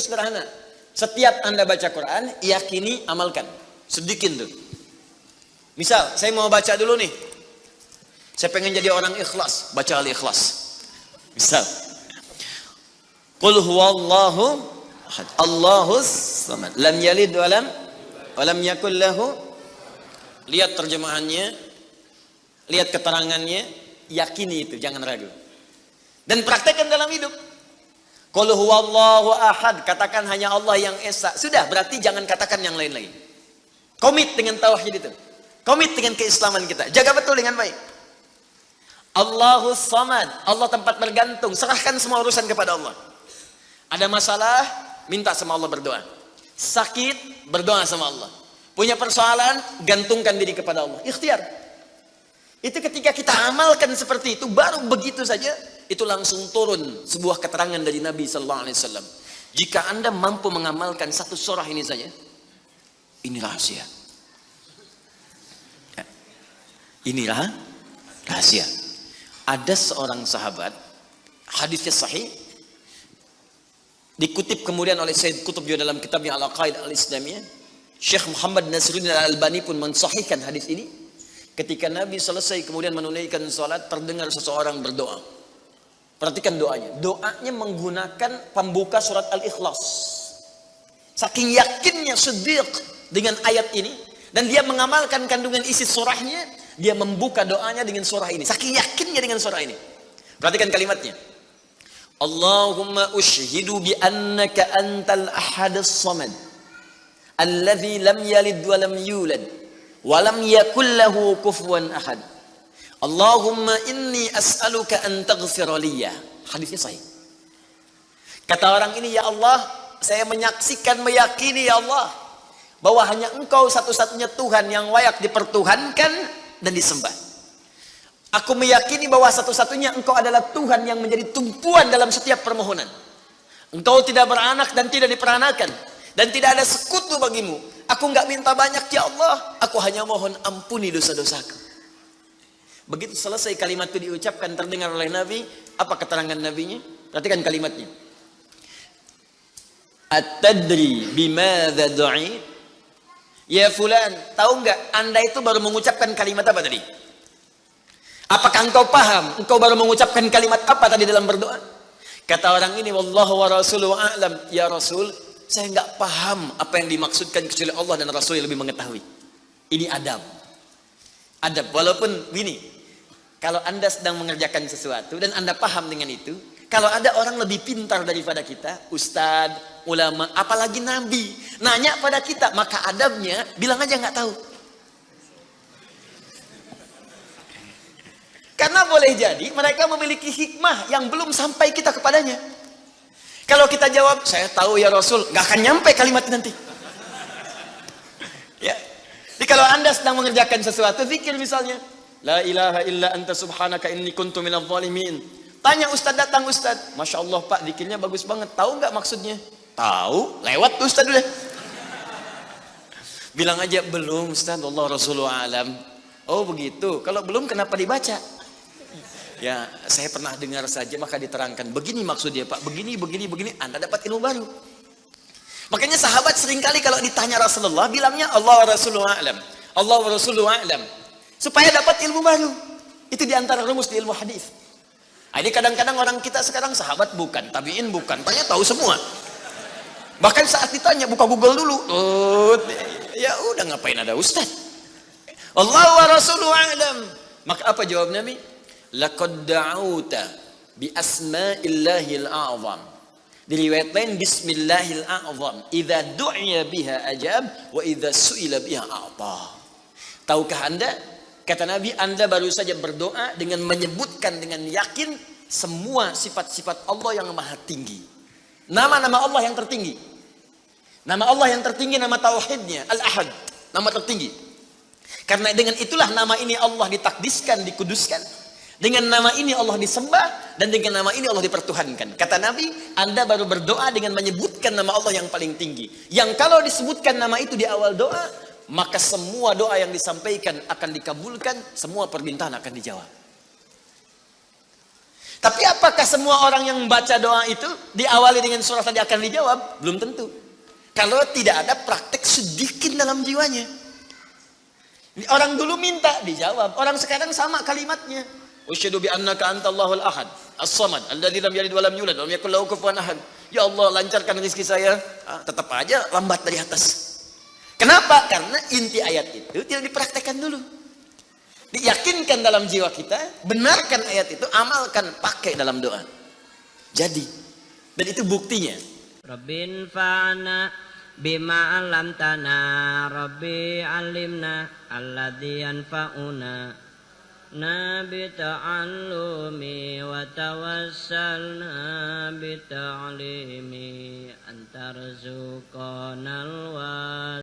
itu sederhana. Setiap Anda baca Quran, yakini, amalkan. Sedikit tuh. Misal, saya mau baca dulu nih. Saya pengen jadi orang ikhlas, baca Al-Ikhlas. Misal. Qul huwallahu ahad, Allahus samad, lam yalid wa lam yakul lahu. Lihat terjemahannya, lihat keterangannya, yakini itu, jangan ragu. Dan praktekkan dalam hidup. Qul huwallahu ahad, katakan hanya Allah yang esa. Sudah, berarti jangan katakan yang lain-lain. Komit dengan tauhid itu. Komit dengan keislaman kita. Jaga betul dengan baik. Allahus samad, Allah tempat bergantung. Serahkan semua urusan kepada Allah. Ada masalah, minta sama Allah, berdoa. Sakit, berdoa sama Allah. Punya persoalan, gantungkan diri kepada Allah. Ikhtiar. Itu ketika kita amalkan seperti itu, baru begitu saja, itu langsung turun sebuah keterangan dari Nabi Sallallahu Alaihi Wasallam. Jika Anda mampu mengamalkan satu surah ini saja, ini rahasia. Ya. Inilah rahasia. Ada seorang sahabat, hadisnya sahih, dikutip kemudian oleh Sayyid Qutb juga dalam kitabnya Al-Aqaid Al-Islamiyah. Syekh Muhammad Nasruddin Al-Albani pun mensahihkan hadis ini. Ketika Nabi selesai kemudian menunaikan salat, terdengar seseorang berdoa. Perhatikan doanya. Doanya menggunakan pembuka surat Al-Ikhlas. Saking yakinnya Siddiq dengan ayat ini, dan dia mengamalkan kandungan isi surahnya, dia membuka doanya dengan surah ini. Saking yakinnya dengan surah ini. Perhatikan kalimatnya. Allahumma ushhidu bi annaka antal ahadus samad, alladzi lam yalid wa lam yulad wa lam yakul lahu kufuwan ahad. Allahumma inni as'aluka an taghfira liya. Hadisnya sahih. Kata orang ini, ya Allah, saya menyaksikan, meyakini ya Allah, bahwa hanya Engkau satu-satunya Tuhan yang layak dipertuhankan dan disembah. Aku meyakini bahwa satu-satunya Engkau adalah Tuhan yang menjadi tumpuan dalam setiap permohonan. Engkau tidak beranak dan tidak diperanakan, dan tidak ada sekutu bagimu. Aku enggak minta banyak ya Allah, aku hanya mohon ampuni dosa-dosaku. Begitu selesai kalimat itu diucapkan, terdengar oleh Nabi. Apa keterangan Nabinya? Perhatikan kalimatnya. At-tadri bimadza du'i? Ya fulan, tahu enggak Anda itu baru mengucapkan kalimat apa tadi? Apakah engkau paham? Engkau baru mengucapkan kalimat apa tadi dalam berdoa? Kata orang ini, wallahu wa rasuluhu a'lam. Ya Rasul, saya enggak paham apa yang dimaksudkan kecuali Allah dan Rasul yang lebih mengetahui. Ini adab. Adab, walaupun gini, kalau Anda sedang mengerjakan sesuatu dan Anda paham dengan itu, kalau ada orang lebih pintar daripada kita, ustadz, ulama, apalagi nabi, nanya pada kita, maka adabnya bilang aja nggak tahu. Karena boleh jadi mereka memiliki hikmah yang belum sampai kita kepadanya. Kalau kita jawab, saya tahu ya Rasul, nggak akan nyampe kalimat nanti. Ya. Jadi kalau Anda sedang mengerjakan sesuatu, zikir misalnya, la ilaha illa anta subhanaka inni kuntu minadh dhalimin. Tanya ustaz, datang ustaz, masya Allah pak, zikirnya bagus banget. Tahu nggak maksudnya? Tahu, lewat tuh ustaz udah. Bilang aja belum ustaz, Allah Rasulullah alam. Oh begitu. Kalau belum kenapa dibaca? Ya saya pernah dengar saja, maka diterangkan. Begini maksudnya pak, begini. Anda dapat ilmu baru. Makanya sahabat seringkali kalau ditanya Rasulullah, bilangnya Allah wa Rasulullah a'lam. Allah wa Rasulullah a'lam. Supaya dapat ilmu baru. Itu diantara rumus di ilmu hadis. Nah, ini kadang-kadang orang kita sekarang sahabat bukan, tabi'in bukan, tanya tahu semua. Bahkan saat ditanya, buka Google dulu. Ya udah, ngapain ada ustaz? Allah wa Rasulullah a'lam. Maka apa jawab Nabi? Laqad da'auta bi asma'illahil a'zam. Diriwayat lain, bismillahil a'zam, idza du'iya biha ajab wa idza su'ila biha a'ta. Tahukah Anda, kata Nabi, Anda baru saja berdoa dengan menyebutkan dengan yakin semua sifat-sifat Allah yang maha tinggi, nama-nama Allah yang tertinggi. Nama Allah yang tertinggi, nama tauhidnya Al-Ahad, nama tertinggi. Karena dengan itulah nama ini Allah ditakdiskan, dikuduskan. Dengan nama ini Allah disembah, dan dengan nama ini Allah dipertuhankan. Kata Nabi, Anda baru berdoa dengan menyebutkan nama Allah yang paling tinggi. Yang kalau disebutkan nama itu di awal doa, maka semua doa yang disampaikan akan dikabulkan, semua permintaan akan dijawab. Tapi apakah semua orang yang membaca doa itu diawali dengan surah tadi akan dijawab? Belum tentu. Kalau tidak ada praktek sedikit dalam jiwanya. Orang dulu minta dijawab, orang sekarang sama kalimatnya. Usyhadu bi annaka antallahul ahad, as-samad, alladzi lam yalid wa lam yulad wa lam yakul lahu kufuwan ahad. Ya Allah, lancarkan rezeki saya. Tetap aja lambat dari atas. Kenapa? Karena inti ayat itu tidak dipraktekkan dulu. Diyakinkan dalam jiwa kita, benarkan ayat itu, amalkan, pakai dalam doa. Jadi, dan itu buktinya. Rabbin fa'ana bima 'allamtana, Rabbi 'allimna alladzi yanfa'una, nabi ta'allumi wa tawassalna bi ta'limi antarzuqanal wa